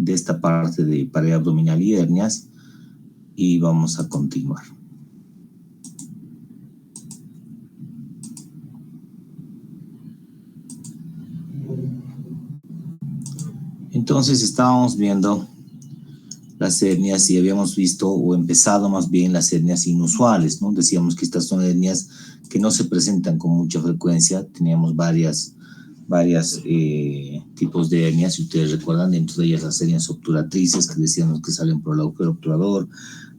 de esta parte de pared abdominal y hernias y vamos a continuar. Entonces estábamos viendo las hernias y habíamos visto o empezado más bien las hernias inusuales, ¿no? Decíamos que estas son hernias que no se presentan con mucha frecuencia. Teníamos varias tipos de hernias, si ustedes recuerdan, dentro de ellas las hernias obturatrices que decíamos que salen por el agujero obturador,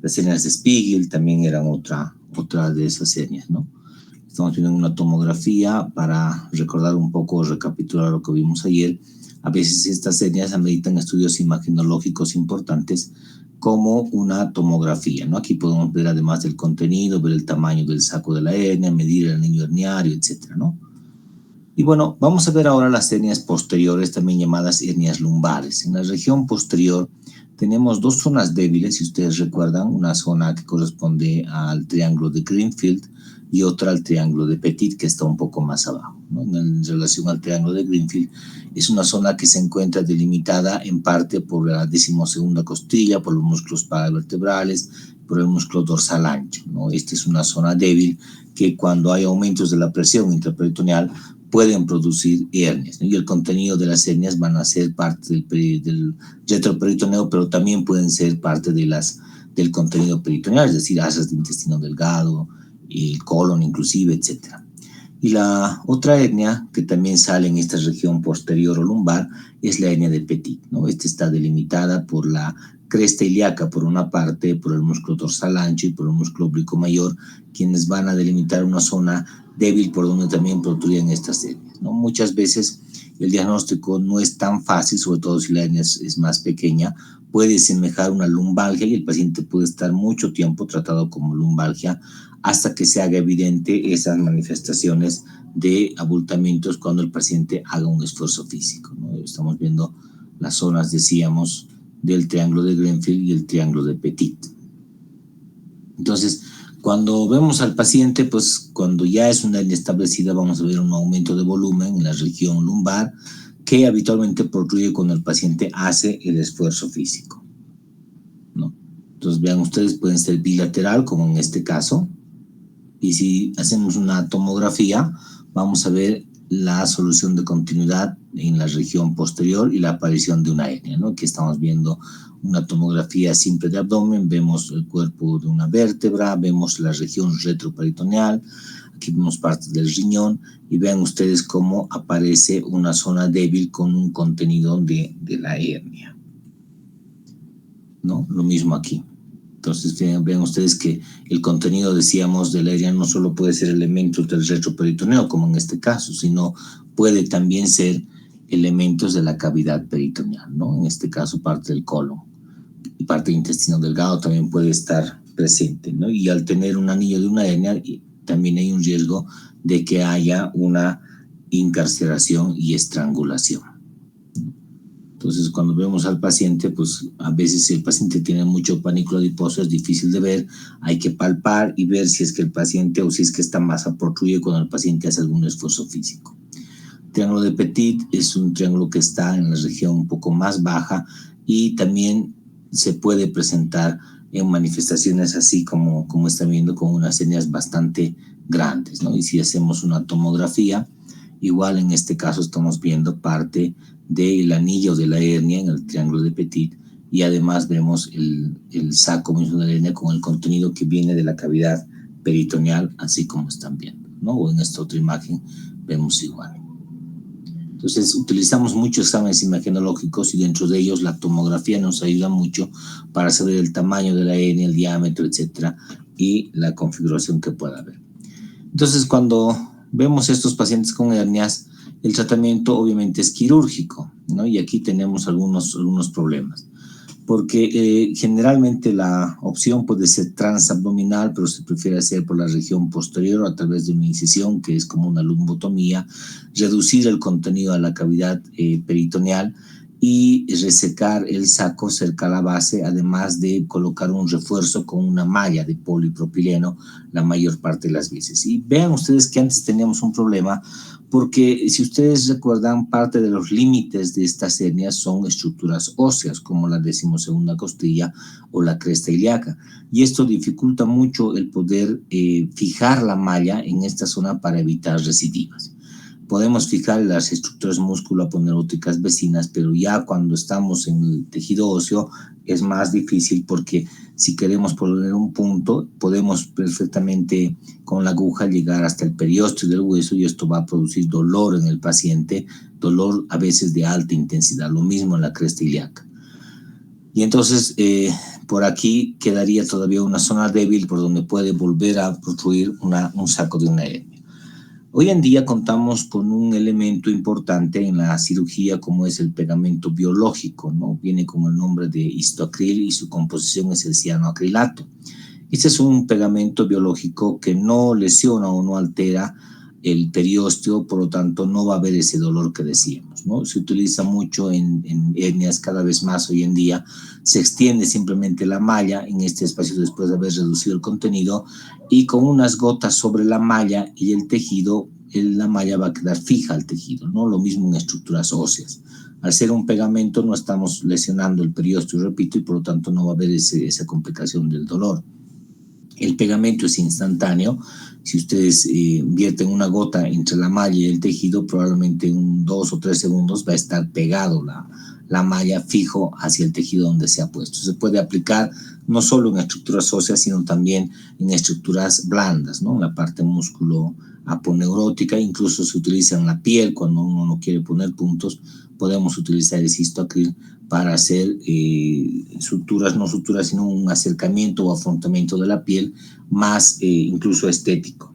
las hernias de Spiegel también eran otra de esas hernias, ¿no? Estamos viendo una tomografía para recordar un poco, recapitular lo que vimos ayer. A veces estas hernias ameritan estudios imagenológicos importantes como una tomografía, ¿no? Aquí podemos ver además del contenido, ver el tamaño del saco de la hernia, medir el anillo herniario, etcétera, ¿no? Y bueno, vamos a ver ahora las hernias posteriores, también llamadas hernias lumbares. En la región posterior tenemos dos zonas débiles, si ustedes recuerdan, una zona que corresponde al triángulo de Greenfield y otra al triángulo de Petit, que está un poco más abajo, ¿no? En relación al triángulo de Greenfield, es una zona que se encuentra delimitada en parte por la 12ª costilla, por los músculos paravertebrales, por el músculo dorsal ancho, ¿no? Esta es una zona débil que cuando hay aumentos de la presión intraperitoneal pueden producir hernias, ¿no? Y el contenido de las hernias van a ser parte del retroperitoneo, pero también pueden ser parte del contenido peritoneal, es decir, asas de intestino delgado, el colon inclusive, etcétera. Y la otra hernia que también sale en esta región posterior o lumbar es la hernia de Petit, ¿no? Esta está delimitada por la cresta ilíaca por una parte, por el músculo dorsal ancho y por el músculo oblicuo mayor, quienes van a delimitar una zona débil por donde también protruyen estas hernias, ¿no? Muchas veces el diagnóstico no es tan fácil, sobre todo si la hernia es más pequeña, puede semejar una lumbalgia y el paciente puede estar mucho tiempo tratado como lumbalgia hasta que se haga evidente esas manifestaciones de abultamientos cuando el paciente haga un esfuerzo físico, ¿no? Estamos viendo las zonas, decíamos, del triángulo de Greenfield y el triángulo de Petit. Entonces, cuando vemos al paciente, pues cuando ya es una hernia establecida, vamos a ver un aumento de volumen en la región lumbar que habitualmente protruye cuando el paciente hace el esfuerzo físico, ¿no? Entonces, vean ustedes, pueden ser bilateral, como en este caso, y si hacemos una tomografía, vamos a ver la solución de continuidad en la región posterior y la aparición de una hernia, ¿no? Aquí estamos viendo una tomografía simple de abdomen, vemos el cuerpo de una vértebra, vemos la región retroperitoneal, aquí vemos parte del riñón y vean ustedes cómo aparece una zona débil con un contenido de la hernia, ¿no? Lo mismo aquí. Entonces vean ustedes que el contenido, decíamos, de la hernia no solo puede ser elementos del retroperitoneo, como en este caso, sino puede también ser elementos de la cavidad peritoneal, ¿no? En este caso parte del colon y parte del intestino delgado también puede estar presente, ¿no? Y al tener un anillo de una hernia también hay un riesgo de que haya una incarceración y estrangulación. Entonces, cuando vemos al paciente, pues a veces si el paciente tiene mucho panículo adiposo es difícil de ver, hay que palpar y ver si es que el paciente o si es que esta masa protruye cuando el paciente hace algún esfuerzo físico. El triángulo de Petit es un triángulo que está en la región un poco más baja y también se puede presentar en manifestaciones así como están viendo, con unas hernias bastante grandes, ¿no? Y si hacemos una tomografía, igual en este caso estamos viendo parte del anillo de la hernia en el triángulo de Petit y además vemos el saco mismo de la hernia con el contenido que viene de la cavidad peritoneal, así como están viendo, ¿no? O en esta otra imagen vemos igual. Entonces utilizamos muchos exámenes imagenológicos y dentro de ellos la tomografía nos ayuda mucho para saber el tamaño de la hernia, el diámetro, etcétera, y la configuración que pueda haber. Entonces, cuando vemos estos pacientes con hernias, el tratamiento obviamente es quirúrgico, ¿no? Y aquí tenemos algunos problemas, porque generalmente la opción puede ser transabdominal, pero se prefiere hacer por la región posterior a través de una incisión, que es como una lumbotomía, reducir el contenido a la cavidad peritoneal y resecar el saco cerca a la base, además de colocar un refuerzo con una malla de polipropileno la mayor parte de las veces. Y vean ustedes que antes teníamos un problema porque si ustedes recuerdan, parte de los límites de estas hernias son estructuras óseas, como la 12ª costilla o la cresta ilíaca, y esto dificulta mucho el poder fijar la malla en esta zona para evitar recidivas. Podemos fijar las estructuras musculoaponeuróticas vecinas, pero ya cuando estamos en el tejido óseo es más difícil, porque si queremos poner un punto, podemos perfectamente con la aguja llegar hasta el periósteo del hueso, y esto va a producir dolor en el paciente, dolor a veces de alta intensidad, lo mismo en la cresta ilíaca. Y entonces por aquí quedaría todavía una zona débil por donde puede volver a protruir un saco de una hernia. Hoy en día contamos con un elemento importante en la cirugía, como es el pegamento biológico, ¿no? Viene con el nombre de histoacril y su composición es el cianoacrilato. Este es un pegamento biológico que no lesiona o no altera el periósteo, por lo tanto no va a haber ese dolor que decíamos, ¿no? Se utiliza mucho en hernias cada vez más hoy en día. Se extiende simplemente la malla en este espacio después de haber reducido el contenido, y con unas gotas sobre la malla y el tejido, la malla va a quedar fija al tejido, ¿no? Lo mismo en estructuras óseas. Al ser un pegamento no estamos lesionando el periósteo, repito, y por lo tanto no va a haber esa complicación del dolor. El pegamento es instantáneo. Si ustedes vierten una gota entre la malla y el tejido, probablemente en 2 o 3 segundos va a estar pegado la malla fijo hacia el tejido donde se ha puesto. Se puede aplicar no solo en estructuras óseas, sino también en estructuras blandas, ¿no? En la parte musculoaponeurótica, incluso se utiliza en la piel cuando uno no quiere poner puntos. Podemos utilizar el histoacril para hacer suturas, no suturas, sino un acercamiento o afrontamiento de la piel más incluso estético.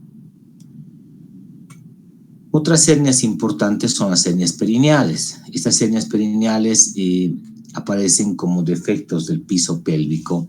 Otras hernias importantes son las hernias perineales. Estas hernias perineales aparecen como defectos del piso pélvico.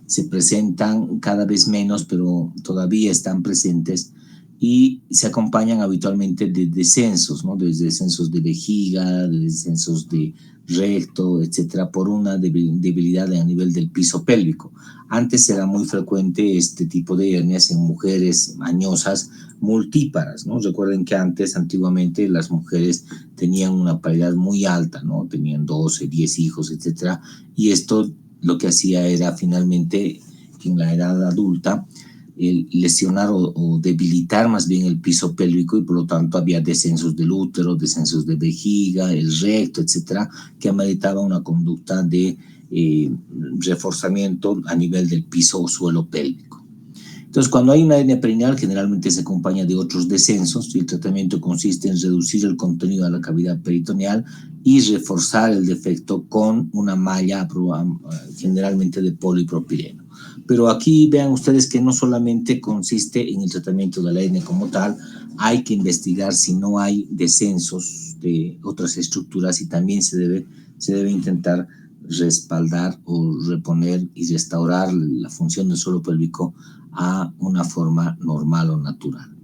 Se presentan cada vez menos, pero todavía están presentes, y se acompañan habitualmente de descensos, ¿no? De descensos de vejiga, de descensos de recto, etcétera, por una debilidad a nivel del piso pélvico. Antes era muy frecuente este tipo de hernias en mujeres añosas multíparas, ¿no? Recuerden que antiguamente, las mujeres tenían una paridad muy alta, ¿no? Tenían 12, 10 hijos, etcétera, y esto lo que hacía era finalmente, en la edad adulta, lesionar o debilitar más bien el piso pélvico, y por lo tanto había descensos del útero, descensos de vejiga, el recto, etcétera, que ameritaba una conducta de reforzamiento a nivel del piso o suelo pélvico. Entonces, cuando hay una hernia perineal, generalmente se acompaña de otros descensos, y el tratamiento consiste en reducir el contenido de la cavidad peritoneal y reforzar el defecto con una malla generalmente de polipropileno. Pero aquí vean ustedes que no solamente consiste en el tratamiento de la hernia como tal, hay que investigar si no hay descensos de otras estructuras, y también se debe intentar respaldar o reponer y restaurar la función del suelo pélvico a una forma normal o natural.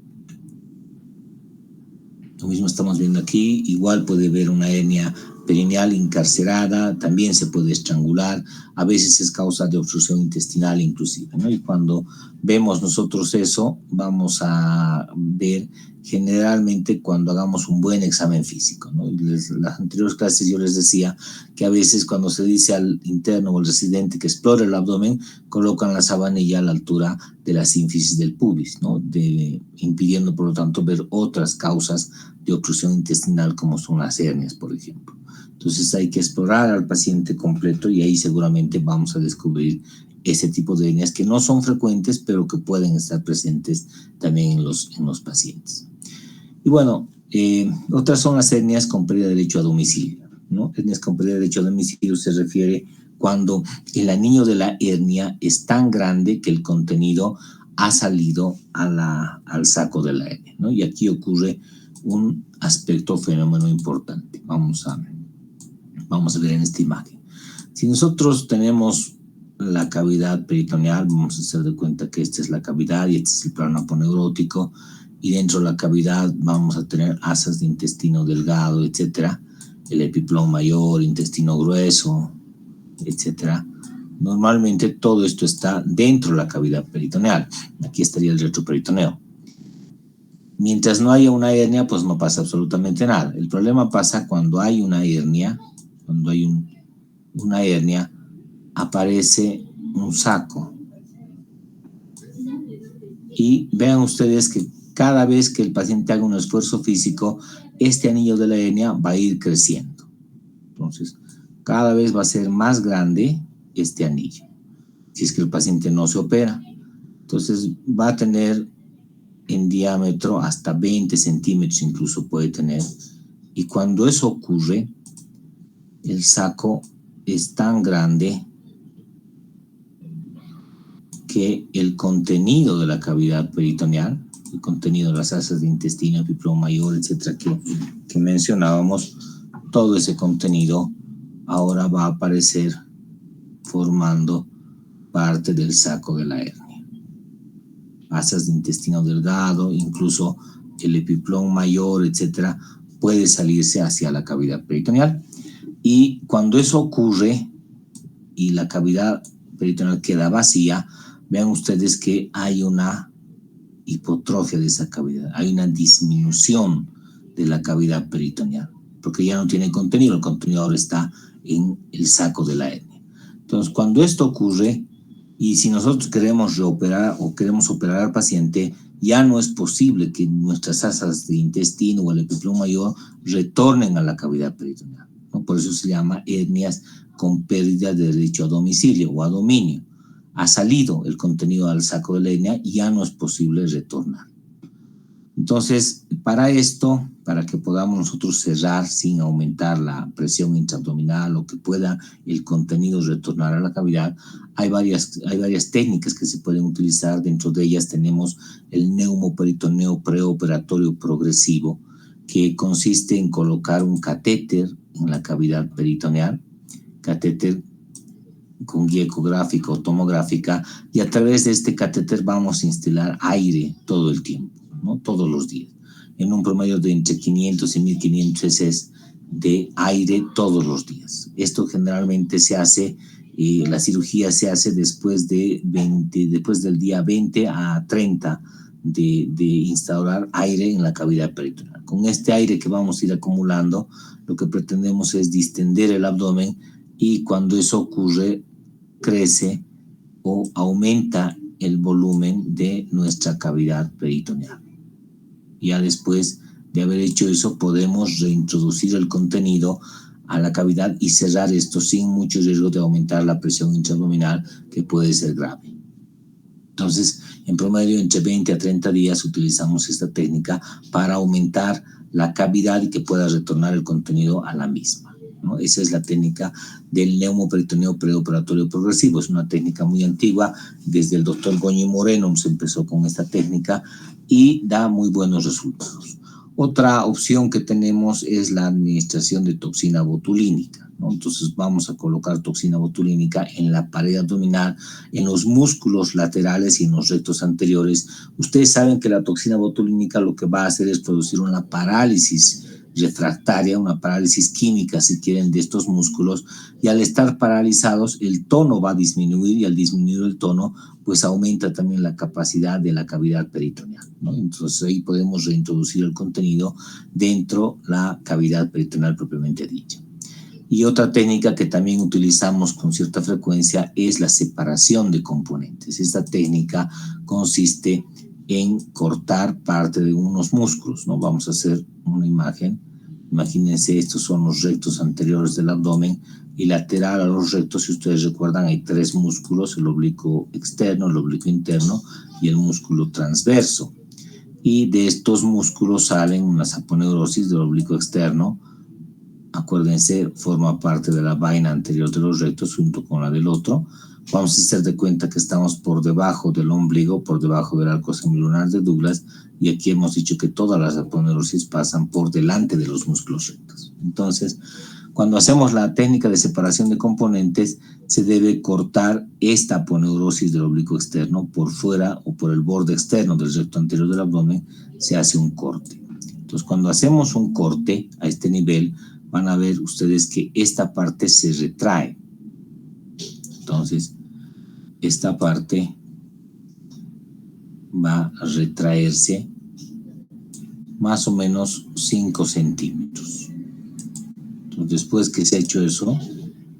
Lo mismo estamos viendo aquí. Igual puede haber una hernia perineal encarcerada, también se puede estrangular, a veces es causa de obstrucción intestinal inclusive, ¿no? Y cuando vemos nosotros eso, vamos a ver generalmente cuando hagamos un buen examen físico, ¿no? Las anteriores clases yo les decía que a veces cuando se dice al interno o al residente que explore el abdomen, colocan la sabanilla a la altura de la sínfisis del pubis, ¿no? Impidiendo por lo tanto ver otras causas de obstrucción intestinal como son las hernias, por ejemplo. Entonces hay que explorar al paciente completo, y ahí seguramente vamos a descubrir ese tipo de hernias que no son frecuentes, pero que pueden estar presentes también en los pacientes. Y bueno, otras son las hernias con pérdida de derecho a domicilio, ¿no? Hernias con pérdida de derecho a domicilio se refiere cuando el anillo de la hernia es tan grande que el contenido ha salido al saco de la hernia, ¿no? Y aquí ocurre un aspecto fenómeno importante. Vamos a ver en esta imagen. Si nosotros tenemos la cavidad peritoneal, vamos a hacer de cuenta que esta es la cavidad y este es el plano aponeurótico, y dentro de la cavidad vamos a tener asas de intestino delgado, etcétera, el epiplón mayor, intestino grueso, etcétera. Normalmente todo esto está dentro de la cavidad peritoneal. Aquí estaría el retroperitoneo. Mientras no haya una hernia, pues no pasa absolutamente nada. El problema pasa cuando hay una hernia, cuando hay una hernia, aparece un saco. Y vean ustedes que cada vez que el paciente haga un esfuerzo físico, este anillo de la hernia va a ir creciendo. Entonces, cada vez va a ser más grande este anillo, si es que el paciente no se opera. Entonces, va a tener en diámetro hasta 20 centímetros incluso puede tener. Y cuando eso ocurre, el saco es tan grande que el contenido de la cavidad peritoneal, el contenido de las asas de intestino, epiploma mayor, etcétera, que mencionábamos, todo ese contenido ahora va a aparecer formando parte del saco de la hernia. Asas de intestino delgado, incluso el epiploma mayor, etcétera, puede salirse hacia la cavidad peritoneal. Y cuando eso ocurre y la cavidad peritoneal queda vacía, vean ustedes que hay una hipotrofia de esa cavidad, hay una disminución de la cavidad peritoneal, porque ya no tiene contenido, el contenido ahora está en el saco de la hernia. Entonces, cuando esto ocurre, y si nosotros queremos reoperar o queremos operar al paciente, ya no es posible que nuestras asas de intestino o el epiploma mayor retornen a la cavidad peritoneal, ¿no? Por eso se llama hernias con pérdida de derecho a domicilio o a dominio. Ha salido el contenido al saco de la hernia y ya no es posible retornar. Entonces, para esto, para que podamos nosotros cerrar sin aumentar la presión intraabdominal o que pueda el contenido retornar a la cavidad, hay varias técnicas que se pueden utilizar. Dentro de ellas tenemos el neumoperitoneo preoperatorio progresivo, que consiste en colocar un catéter en la cavidad peritoneal, catéter con guía ecográfica o tomográfica, y a través de este catéter vamos a instilar aire todo el tiempo, ¿no? Todos los días, en un promedio de entre 500 y 1500 cc de aire todos los días. Esto generalmente se hace, la cirugía se hace después del día 20 a 30 de instaurar aire en la cavidad peritoneal. Con este aire que vamos a ir acumulando, lo que pretendemos es distender el abdomen, y cuando eso ocurre, crece o aumenta el volumen de nuestra cavidad peritoneal. Ya después de haber hecho eso, podemos reintroducir el contenido a la cavidad y cerrar esto sin mucho riesgo de aumentar la presión intraabdominal, que puede ser grave. Entonces, en promedio, entre 20 a 30 días utilizamos esta técnica para aumentar la cavidad y que pueda retornar el contenido a la misma, ¿no? Esa es la técnica del neumoperitoneo preoperatorio progresivo. Es una técnica muy antigua. Desde el doctor Goñi Moreno se empezó con esta técnica y da muy buenos resultados. Otra opción que tenemos es la administración de toxina botulínica, ¿no? Entonces vamos a colocar toxina botulínica en la pared abdominal, en los músculos laterales y en los rectos anteriores. Ustedes saben que la toxina botulínica lo que va a hacer es producir una parálisis refractaria, una parálisis química, si quieren, de estos músculos, y al estar paralizados el tono va a disminuir, y al disminuir el tono pues aumenta también la capacidad de la cavidad peritoneal, ¿no? Entonces ahí podemos reintroducir el contenido dentro de la cavidad peritoneal propiamente dicha. Y otra técnica que también utilizamos con cierta frecuencia es la separación de componentes. Esta técnica consiste en cortar parte de unos músculos, ¿no? Vamos a hacer una imagen. Imagínense, estos son los rectos anteriores del abdomen, y lateral a los rectos, si ustedes recuerdan, hay tres músculos: el oblicuo externo, el oblicuo interno y el músculo transverso. Y de estos músculos salen unas aponeurosis del oblicuo externo. Acuérdense, forma parte de la vaina anterior de los rectos junto con la del otro. Vamos a hacer de cuenta que estamos por debajo del ombligo, por debajo del arco semilunar de Douglas, y aquí hemos dicho que todas las aponeurosis pasan por delante de los músculos rectos. Entonces, cuando hacemos la técnica de separación de componentes, se debe cortar esta aponeurosis del oblicuo externo por fuera o por el borde externo del recto anterior del abdomen. Se hace un corte. Entonces, cuando hacemos un corte a este nivel, van a ver ustedes que esta parte se retrae. Entonces, esta parte va a retraerse más o menos 5 centímetros. Entonces, después que se ha hecho eso,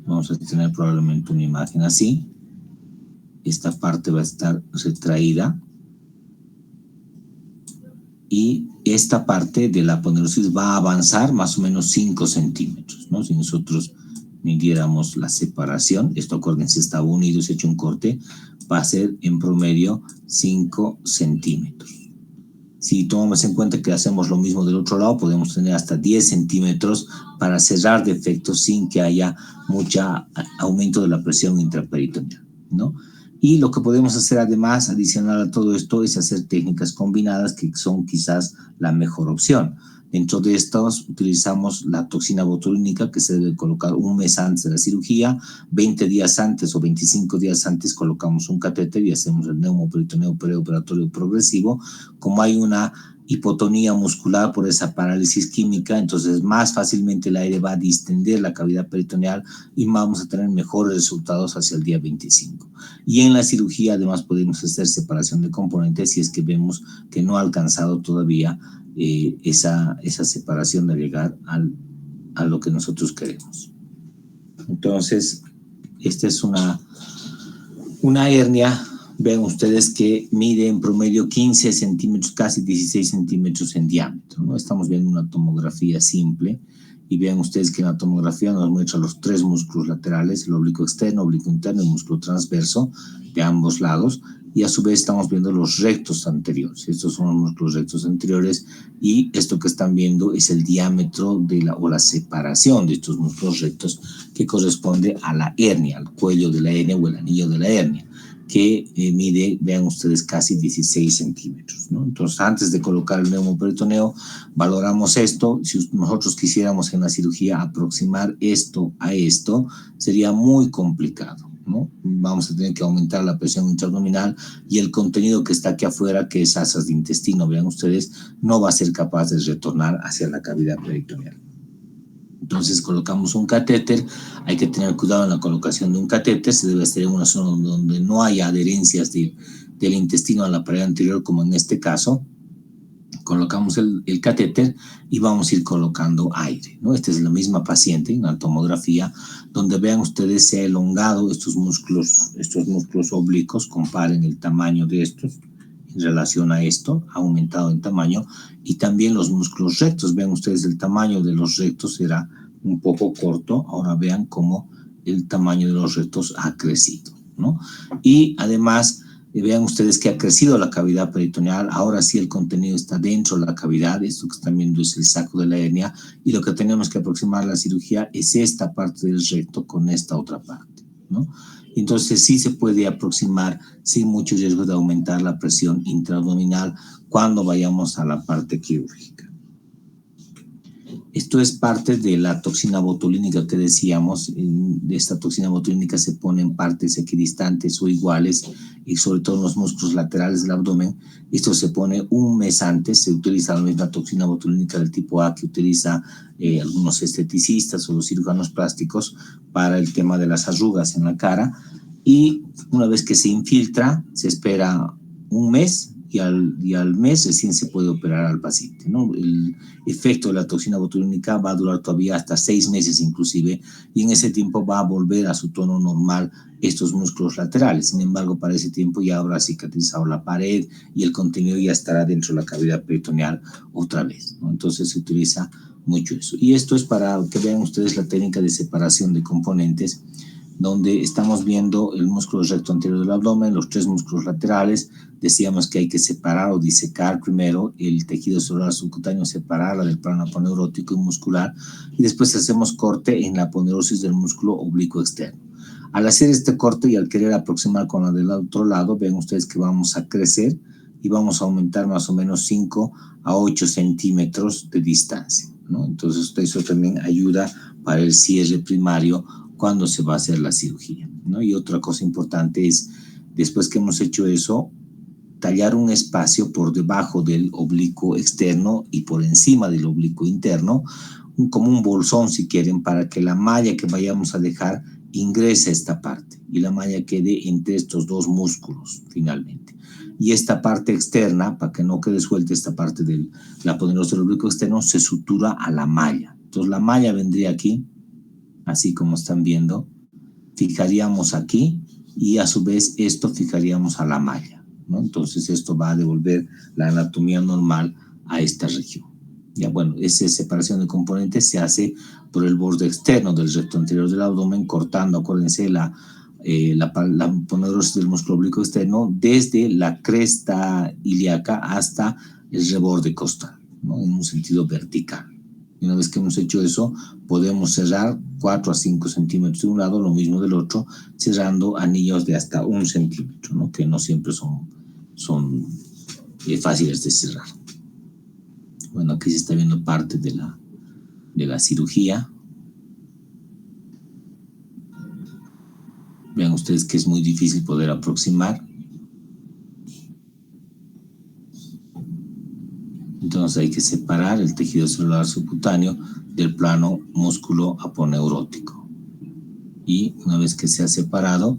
vamos a tener probablemente una imagen así. Esta parte va a estar retraída. Y esta parte de la aponeurositis va a avanzar más o menos 5 centímetros, ¿no? Si nosotros midiéramos la separación, esto acuérdense, estaba unido, se ha hecho un corte, va a ser en promedio 5 centímetros. Si tomamos en cuenta que hacemos lo mismo del otro lado, podemos tener hasta 10 centímetros para cerrar defectos sin que haya mucho aumento de la presión intraperitoneal, ¿no? Y lo que podemos hacer además, adicional a todo esto, es hacer técnicas combinadas que son quizás la mejor opción. Dentro de estas utilizamos la toxina botulínica, que se debe colocar un mes antes de la cirugía, 20 días antes o 25 días antes colocamos un catéter y hacemos el neumoperitoneo preoperatorio progresivo. Como hay una hipotonía muscular por esa parálisis química, entonces más fácilmente el aire va a distender la cavidad peritoneal y vamos a tener mejores resultados hacia el día 25. Y en la cirugía además podemos hacer separación de componentes si es que vemos que no ha alcanzado todavía esa separación de llegar a lo que nosotros queremos. Entonces, esta es una hernia. Vean ustedes que mide en promedio 15 centímetros, casi 16 centímetros en diámetro, ¿no? Estamos viendo una tomografía simple y vean ustedes que en la tomografía nos muestra los 3 músculos laterales, el oblicuo externo, oblicuo interno y el músculo transverso de ambos lados, y a su vez estamos viendo los rectos anteriores. Estos son los músculos rectos anteriores y esto que están viendo es el diámetro o la separación de estos músculos rectos que corresponde a la hernia, al cuello de la hernia o el anillo de la hernia, que mide, vean ustedes, casi 16 centímetros, ¿no? Entonces, antes de colocar el neumoperitoneo, valoramos esto. Si nosotros quisiéramos en la cirugía aproximar esto a esto, sería muy complicado, ¿no? Vamos a tener que aumentar la presión intraabdominal y el contenido que está aquí afuera, que es asas de intestino, vean ustedes, no va a ser capaz de retornar hacia la cavidad peritoneal. Entonces colocamos un catéter, hay que tener cuidado en la colocación de un catéter, se debe hacer en una zona donde no haya adherencias del intestino a la pared anterior, como en este caso. Colocamos el catéter y vamos a ir colocando aire, ¿no? Esta es la misma paciente en la tomografía, donde vean ustedes se ha elongado estos músculos oblicuos, comparen el tamaño de estos en relación a esto, ha aumentado en tamaño, y también los músculos rectos, vean ustedes el tamaño de los rectos era un poco corto, ahora vean cómo el tamaño de los rectos ha crecido, ¿no? Y además, vean ustedes que ha crecido la cavidad peritoneal, ahora sí el contenido está dentro de la cavidad, esto que están viendo es el saco de la hernia, y lo que tenemos que aproximar a la cirugía es esta parte del recto con esta otra parte, ¿no? Entonces sí se puede aproximar sin mucho riesgo de aumentar la presión intraabdominal cuando vayamos a la parte quirúrgica. Esto es parte de la toxina botulínica que decíamos. De esta toxina botulínica se pone en partes equidistantes o iguales y sobre todo en los músculos laterales del abdomen. Esto se pone un mes antes. Se utiliza la misma toxina botulínica del tipo A que utiliza algunos esteticistas o los cirujanos plásticos para el tema de las arrugas en la cara. Y una vez que se infiltra, se espera un mes y al mes recién se puede operar al paciente, ¿no? El efecto de la toxina botulínica va a durar todavía hasta 6 meses inclusive, y en ese tiempo va a volver a su tono normal estos músculos laterales. Sin embargo, para ese tiempo ya habrá cicatrizado la pared y el contenido ya estará dentro de la cavidad peritoneal otra vez, ¿no? Entonces se utiliza mucho eso. Y esto es para que vean ustedes la técnica de separación de componentes, donde estamos viendo el músculo recto anterior del abdomen, los 3 músculos laterales. Decíamos que hay que separar o disecar primero el tejido celular subcutáneo, separarla del plano aponeurótico y muscular, y después hacemos corte en la aponeurosis del músculo oblicuo externo. Al hacer este corte y al querer aproximar con la del otro lado, ven ustedes que vamos a crecer y vamos a aumentar más o menos 5 a 8 centímetros de distancia, ¿no? Entonces eso también ayuda para el cierre primario cuando se va a hacer la cirugía, ¿no? Y otra cosa importante es, después que hemos hecho eso, tallar un espacio por debajo del oblicuo externo y por encima del oblicuo interno, como un bolsón si quieren, para que la malla que vayamos a dejar ingrese a esta parte y la malla quede entre estos dos músculos finalmente. Y esta parte externa, para que no quede suelta esta parte de la aponeurostis del oblicuo externo, se sutura a la malla. Entonces la malla vendría aquí, así como están viendo, fijaríamos aquí y a su vez esto fijaríamos a la malla, ¿no? Entonces esto va a devolver la anatomía normal a esta región. Ya bueno, esa separación de componentes se hace por el borde externo del recto anterior del abdomen, cortando, acuérdense, la aponeurostis del músculo oblicuo externo desde la cresta ilíaca hasta el reborde costal, ¿no? En un sentido vertical. Y una vez que hemos hecho eso, podemos cerrar 4 a 5 centímetros de un lado, lo mismo del otro, cerrando anillos de hasta 1 centímetro, ¿no? Que no siempre son fáciles de cerrar. Bueno, aquí se está viendo parte de la cirugía. Vean ustedes que es muy difícil poder aproximar. Entonces hay que separar el tejido celular subcutáneo del plano músculo aponeurótico. Y una vez que se ha separado,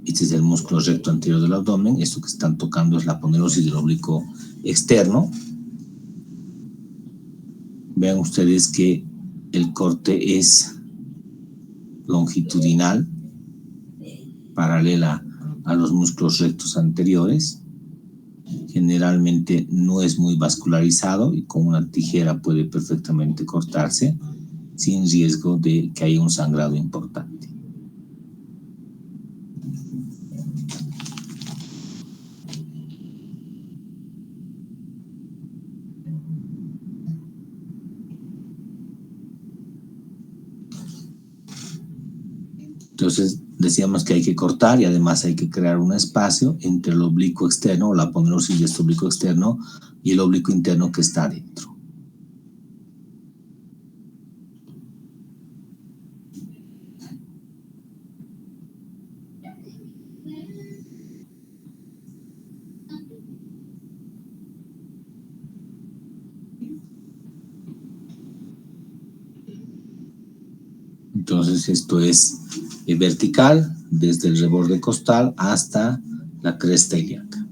este es el músculo recto anterior del abdomen. Esto que están tocando es la aponeurosis del oblicuo externo. Vean ustedes que el corte es longitudinal, paralela a los músculos rectos anteriores. Generalmente no es muy vascularizado y con una tijera puede perfectamente cortarse sin riesgo de que haya un sangrado importante. Entonces decíamos que hay que cortar y además hay que crear un espacio entre el oblicuo externo o la aponeurosis de este oblicuo externo y el oblicuo interno que está adentro. Entonces esto es vertical desde el reborde costal hasta la cresta ilíaca.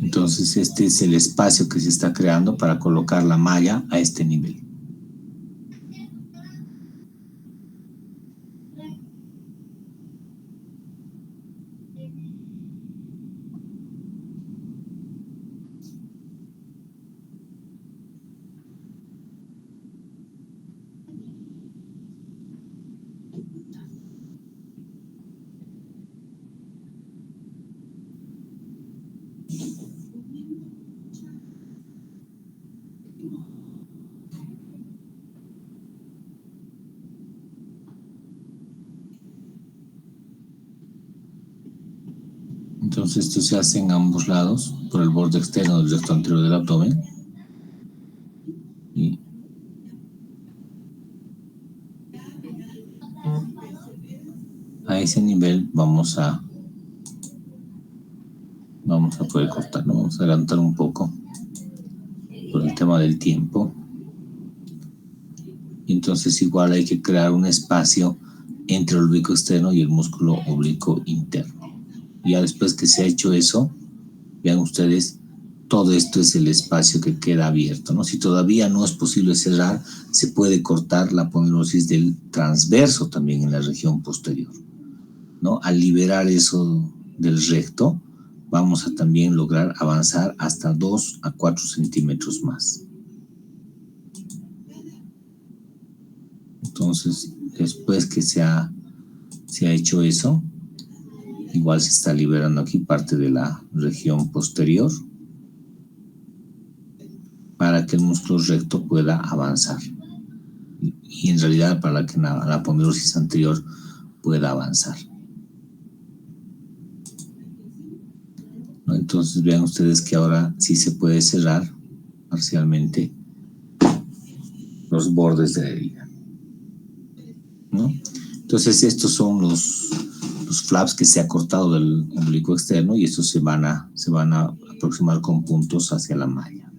Entonces este es el espacio que se está creando para colocar la malla a este nivel. Entonces esto se hace en ambos lados, por el borde externo del recto anterior del abdomen. Y a ese nivel vamos a poder cortar, ¿no? Vamos a adelantar un poco por el tema del tiempo. Entonces igual hay que crear un espacio entre el oblicuo externo y el músculo oblicuo interno. Ya después que se ha hecho eso, vean ustedes, todo esto es el espacio que queda abierto, ¿no? Si todavía no es posible cerrar, se puede cortar la aponeurosis del transverso también en la región posterior, ¿no? Al liberar eso del recto, vamos a también lograr avanzar hasta 2 a 4 centímetros más. Entonces, después que se ha hecho eso, igual se está liberando aquí parte de la región posterior para que el músculo recto pueda avanzar. Y en realidad para que la aponeurosis anterior pueda avanzar. ¿No? Entonces vean ustedes que ahora sí se puede cerrar parcialmente los bordes de la herida, ¿no? Entonces, estos son los flaps que se ha cortado del oblicuo externo y estos se van a aproximar con puntos hacia la malla.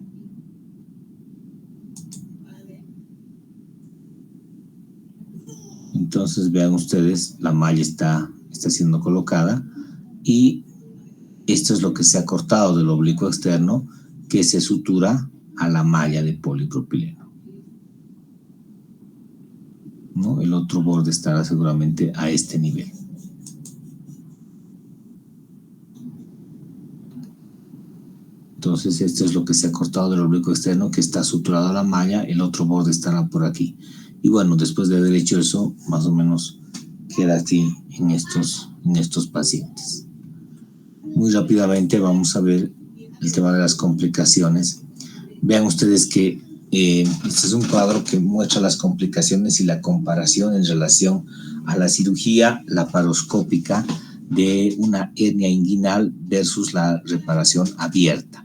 Entonces, vean ustedes, la malla está siendo colocada y esto es lo que se ha cortado del oblicuo externo que se sutura a la malla de polipropileno, ¿no? El otro borde estará seguramente a este nivel. Entonces, esto es lo que se ha cortado del oblicuo externo que está suturado a la malla, el otro borde estará por aquí. Y bueno, después de haber hecho eso, más o menos queda así en estos pacientes. Muy rápidamente vamos a ver el tema de las complicaciones. Vean ustedes que este es un cuadro que muestra las complicaciones y la comparación en relación a la cirugía laparoscópica de una hernia inguinal versus la reparación abierta.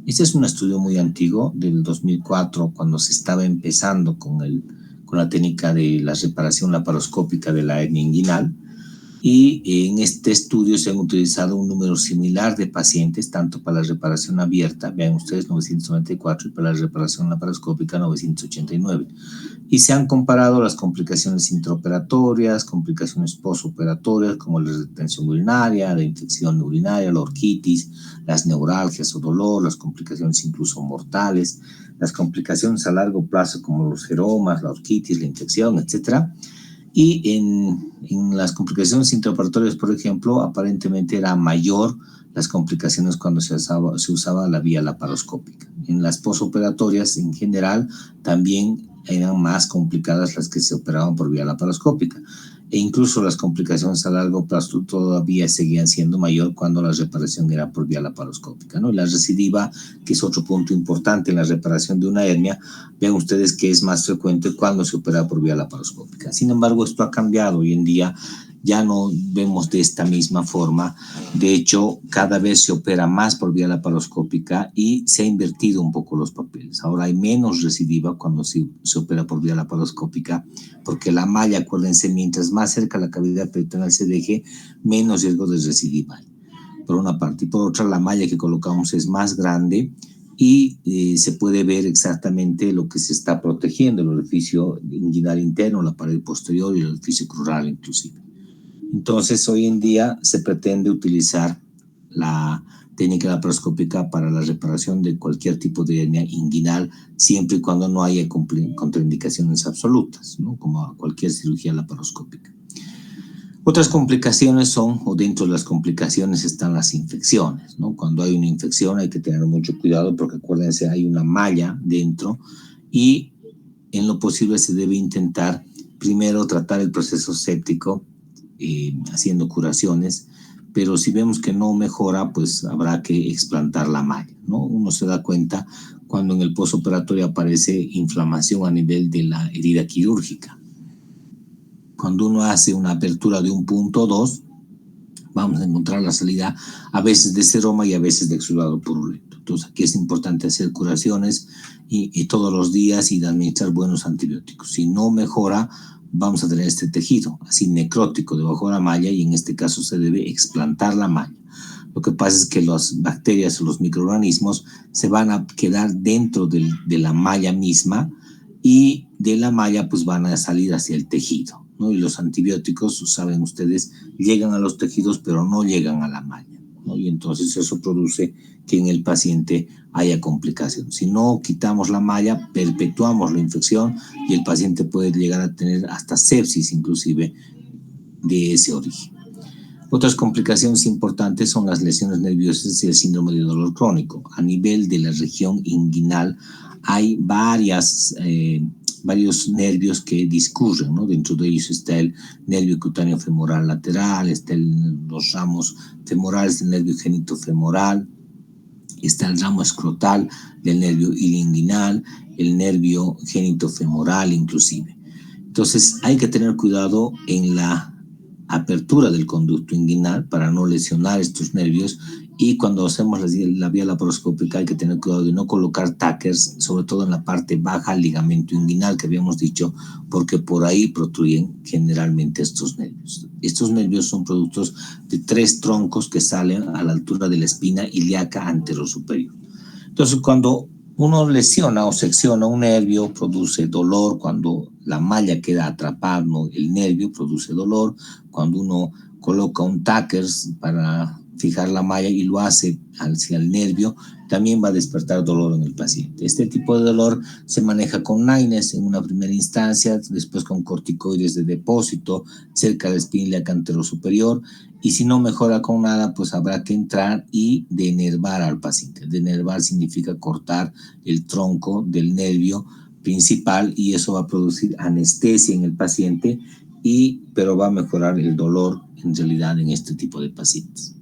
Este es un estudio muy antiguo, del 2004, cuando se estaba empezando con la técnica de la reparación laparoscópica de la hernia inguinal. Y en este estudio se han utilizado un número similar de pacientes, tanto para la reparación abierta, vean ustedes, 994, y para la reparación laparoscópica, 989. Y se han comparado las complicaciones intraoperatorias, complicaciones postoperatorias, como la retención urinaria, la infección urinaria, la orquitis, las neuralgias o dolor, las complicaciones incluso mortales, las complicaciones a largo plazo, como los seromas, la orquitis, la infección, etcétera. Y en las complicaciones intraoperatorias, por ejemplo, aparentemente era mayor las complicaciones cuando se usaba la vía laparoscópica. En las posoperatorias, en general, también eran más complicadas las que se operaban por vía laparoscópica. E incluso las complicaciones a largo plazo todavía seguían siendo mayor cuando la reparación era por vía laparoscópica, ¿no? La recidiva, que es otro punto importante en la reparación de una hernia, vean ustedes que es más frecuente cuando se opera por vía laparoscópica. Sin embargo, esto ha cambiado. Hoy en día ya no vemos de esta misma forma. De hecho, cada vez se opera más por vía laparoscópica y se ha invertido un poco los papeles. Ahora hay menos recidiva cuando se opera por vía laparoscópica, porque la malla, acuérdense, mientras más cerca la cavidad peritoneal se deje, menos riesgo de recidiva hay, por una parte. Y por otra, la malla que colocamos es más grande y se puede ver exactamente lo que se está protegiendo, el orificio inguinal interno, la pared posterior y el orificio crural inclusive. Entonces, hoy en día se pretende utilizar la técnica laparoscópica para la reparación de cualquier tipo de hernia inguinal, siempre y cuando no haya contraindicaciones absolutas, ¿no? Como cualquier cirugía laparoscópica. Otras complicaciones son, o dentro de las complicaciones están las infecciones, ¿no? Cuando hay una infección hay que tener mucho cuidado porque acuérdense, hay una malla dentro y en lo posible se debe intentar primero tratar el proceso séptico haciendo curaciones, pero si vemos que no mejora, pues habrá que explantar la malla, ¿no? Uno se da cuenta cuando en el postoperatorio aparece inflamación a nivel de la herida quirúrgica. Cuando uno hace una apertura de un punto 2, vamos a encontrar la salida a veces de seroma y a veces de exudado purulento. Entonces aquí es importante hacer curaciones y todos los días y administrar buenos antibióticos. Si no mejora, vamos a tener este tejido así necrótico debajo de la malla y en este caso se debe explantar la malla. Lo que pasa es que las bacterias o los microorganismos se van a quedar dentro de la malla misma y de la malla pues van a salir hacia el tejido, ¿no? Y los antibióticos, saben ustedes, llegan a los tejidos pero no llegan a la malla, ¿no? Y entonces eso produce que en el paciente haya complicaciones. Si no quitamos la malla, perpetuamos la infección y el paciente puede llegar a tener hasta sepsis inclusive de ese origen. Otras complicaciones importantes son las lesiones nerviosas y el síndrome de dolor crónico. A nivel de la región inguinal hay varios nervios que discurren, ¿no? Dentro de ellos está el nervio cutáneo femoral lateral, está los ramos femorales del nervio genitofemoral, está el ramo escrotal del nervio ilioinguinal, el nervio genitofemoral inclusive. Entonces hay que tener cuidado en la apertura del conducto inguinal para no lesionar estos nervios Y cuando hacemos la vía laparoscópica hay que tener cuidado de no colocar tacers, sobre todo en la parte baja, ligamento inguinal que habíamos dicho, porque por ahí protruyen generalmente estos nervios. Estos nervios son productos de 3 troncos que salen a la altura de la espina ilíaca anterosuperior. Entonces, cuando uno lesiona o secciona un nervio, produce dolor. Cuando la malla queda atrapada, el nervio produce dolor. Cuando uno coloca un tacers para fijar la malla y lo hace hacia el nervio, también va a despertar dolor en el paciente. Este tipo de dolor se maneja con NAINES en una primera instancia, después con corticoides de depósito cerca de la espina ilíaca anterosuperior, y si no mejora con nada, pues habrá que entrar y denervar al paciente. Denervar significa cortar el tronco del nervio principal, y eso va a producir anestesia en el paciente, pero va a mejorar el dolor en realidad en este tipo de pacientes.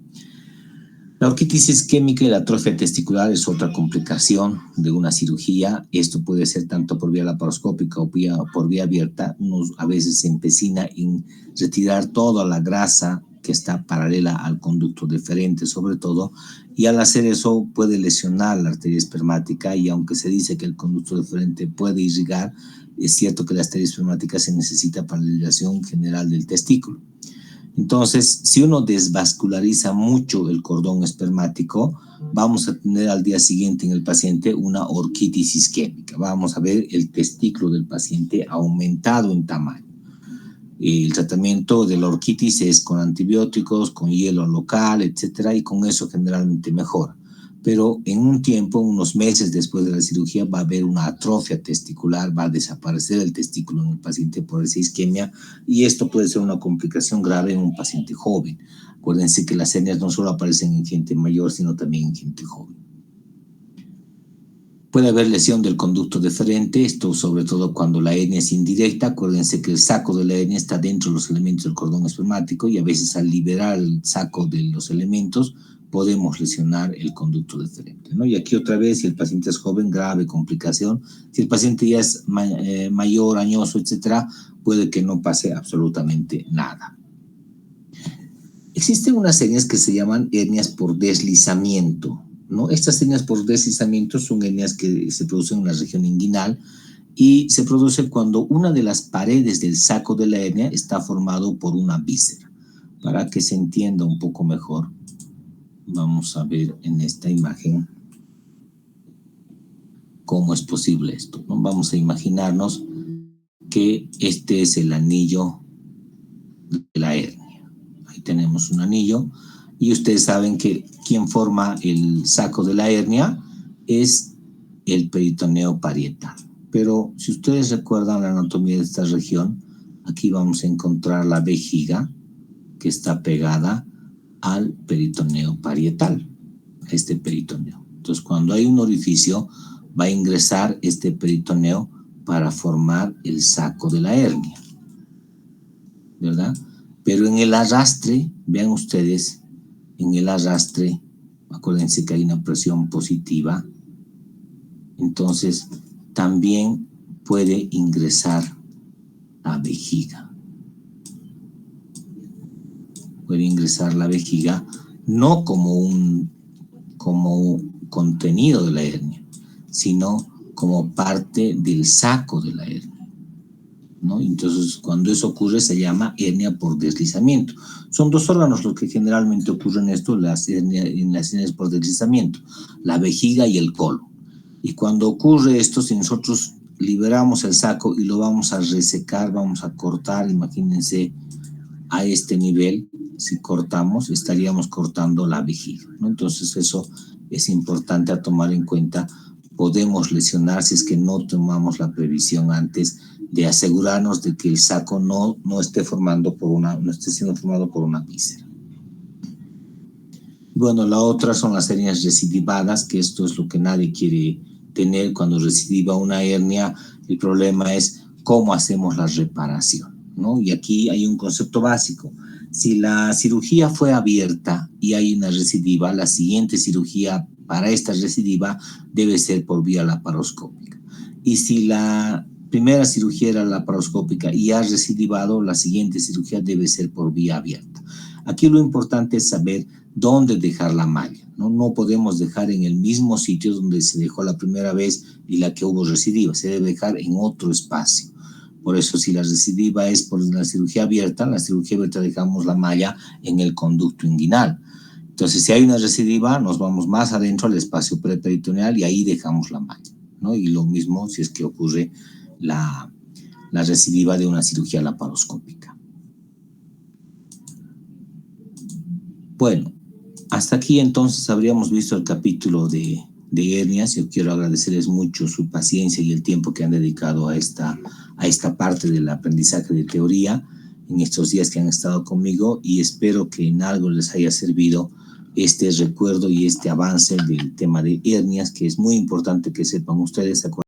La orquitis isquémica y la atrofia testicular es otra complicación de una cirugía. Esto puede ser tanto por vía laparoscópica o por vía abierta. Uno a veces se empecina en retirar toda la grasa que está paralela al conducto deferente, sobre todo, y al hacer eso puede lesionar la arteria espermática, y aunque se dice que el conducto deferente puede irrigar, es cierto que la arteria espermática se necesita para la irrigación general del testículo. Entonces, si uno desvasculariza mucho el cordón espermático, vamos a tener al día siguiente en el paciente una orquitis isquémica. Vamos a ver el testículo del paciente aumentado en tamaño. El tratamiento de la orquitis es con antibióticos, con hielo local, etcétera, y con eso generalmente mejora. Pero en un tiempo, unos meses después de la cirugía, va a haber una atrofia testicular, va a desaparecer el testículo en el paciente por esa isquemia, y esto puede ser una complicación grave en un paciente joven. Acuérdense que las hernias no solo aparecen en gente mayor, sino también en gente joven. Puede haber lesión del conducto deferente, esto sobre todo cuando la hernia es indirecta. Acuérdense que el saco de la hernia está dentro de los elementos del cordón espermático, y a veces al liberar el saco de los elementos podemos lesionar el conducto deferente, ¿no? Y aquí otra vez, si el paciente es joven, grave complicación. Si el paciente ya es mayor, añoso, etcétera, puede que no pase absolutamente nada. Existen unas hernias que se llaman hernias por deslizamiento, ¿no? Estas hernias por deslizamiento son hernias que se producen en la región inguinal, y se produce cuando una de las paredes del saco de la hernia está formado por una víscera. Para que se entienda un poco mejor, vamos a ver en esta imagen cómo es posible esto, ¿no? Vamos a imaginarnos que este es el anillo de la hernia. Ahí tenemos un anillo, y ustedes saben que quien forma el saco de la hernia es el peritoneo parietal. Pero si ustedes recuerdan la anatomía de esta región, aquí vamos a encontrar la vejiga que está pegada al peritoneo parietal, este peritoneo. Entonces, cuando hay un orificio, va a ingresar este peritoneo para formar el saco de la hernia, ¿verdad? Pero en el arrastre, vean ustedes, en el arrastre, acuérdense que hay una presión positiva, entonces también puede ingresar la vejiga. Puede ingresar la vejiga no como contenido de la hernia, sino como parte del saco de la hernia, ¿no? Entonces, cuando eso ocurre, se llama hernia por deslizamiento. Son 2 órganos los que generalmente ocurren esto, en las hernias por deslizamiento: la vejiga y el colon. Y cuando ocurre esto, si nosotros liberamos el saco y lo vamos a resecar, vamos a cortar, imagínense a este nivel, si cortamos, estaríamos cortando la vejiga, ¿no? Entonces eso es importante a tomar en cuenta. Podemos lesionar si es que no tomamos la previsión antes de asegurarnos de que el saco no esté siendo formado por una víscera. Bueno, la otra son las hernias recidivadas, que esto es lo que nadie quiere tener. Cuando recidiva una hernia, el problema es cómo hacemos la reparación, ¿no? Y aquí hay un concepto básico. Si la cirugía fue abierta y hay una recidiva, la siguiente cirugía para esta recidiva debe ser por vía laparoscópica. Y si la primera cirugía era laparoscópica y ha recidivado, la siguiente cirugía debe ser por vía abierta. Aquí lo importante es saber dónde dejar la malla, ¿no? No podemos dejar en el mismo sitio donde se dejó la primera vez y la que hubo recidiva, se debe dejar en otro espacio. Por eso, si la recidiva es por la cirugía abierta, en la cirugía abierta dejamos la malla en el conducto inguinal. Entonces, si hay una recidiva, nos vamos más adentro al espacio preperitoneal y ahí dejamos la malla, ¿no? Y lo mismo si es que ocurre la recidiva de una cirugía laparoscópica. Bueno, hasta aquí entonces habríamos visto el capítulo de hernias. Yo quiero agradecerles mucho su paciencia y el tiempo que han dedicado a esta parte del aprendizaje de teoría en estos días que han estado conmigo, y espero que en algo les haya servido este recuerdo y este avance del tema de hernias, que es muy importante que sepan ustedes.